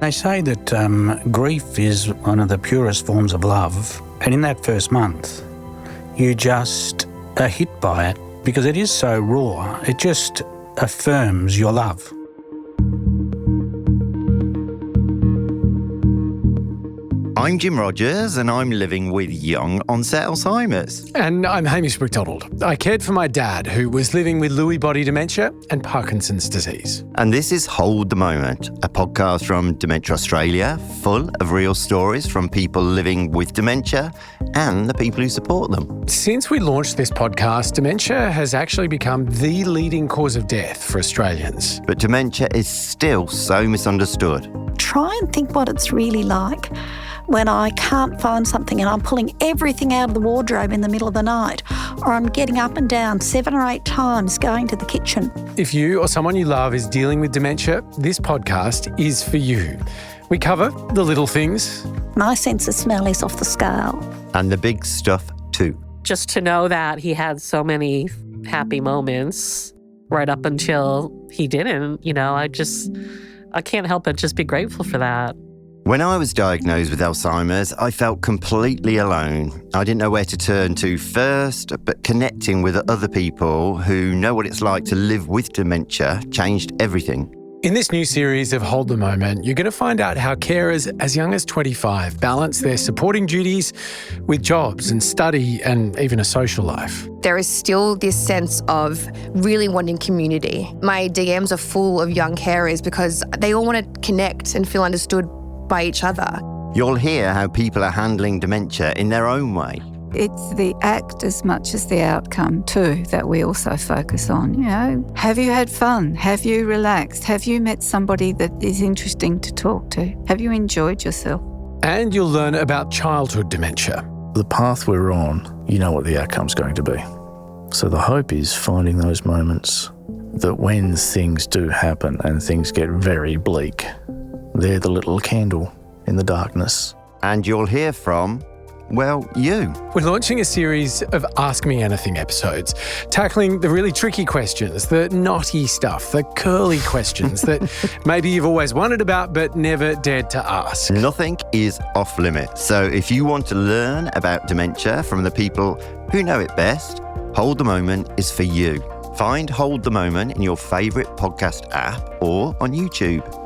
They say that grief is one of the purest forms of love, and in that first month, you just are hit by it because it is so raw. It just affirms your love. I'm Jim Rogers and I'm living with young onset Alzheimer's. And I'm Hamish Macdonald. I cared for my dad who was living with Lewy Body dementia and Parkinson's disease. And this is Hold the Moment, a podcast from Dementia Australia, full of real stories from people living with dementia and the people who support them. Since we launched this podcast, dementia has actually become the leading cause of death for Australians. But dementia is still so misunderstood. Try and think what it's really like when I can't find something and I'm pulling everything out of the wardrobe in the middle of the night, or I'm getting up and down 7 or 8 times going to the kitchen. If you or someone you love is dealing with dementia, this podcast is for you. We cover the little things. My sense of smell is off the scale. And the big stuff too. Just to know that he had so many happy moments right up until he didn't, I can't help but just be grateful for that. When I was diagnosed with Alzheimer's, I felt completely alone. I didn't know where to turn to first, but connecting with other people who know what it's like to live with dementia changed everything. In this new series of Hold the Moment, you're going to find out how carers as young as 25 balance their supporting duties with jobs and study and even a social life. There is still this sense of really wanting community. My DMs are full of young carers because they all want to connect and feel understood by each other. You'll hear how people are handling dementia in their own way. It's the act as much as the outcome too that we also focus on. Have you had fun? Have you relaxed? Have you met somebody that is interesting to talk to? Have you enjoyed yourself? And you'll learn about childhood dementia. The path we're on, you know what the outcome's going to be. So the hope is finding those moments that when things do happen and things get very bleak, they're the little candle in the darkness. And you'll hear from, you. We're launching a series of Ask Me Anything episodes, tackling the really tricky questions, the knotty stuff, the curly questions that maybe you've always wondered about but never dared to ask. Nothing is off limits. So if you want to learn about dementia from the people who know it best, Hold the Moment is for you. Find Hold the Moment in your favourite podcast app or on YouTube.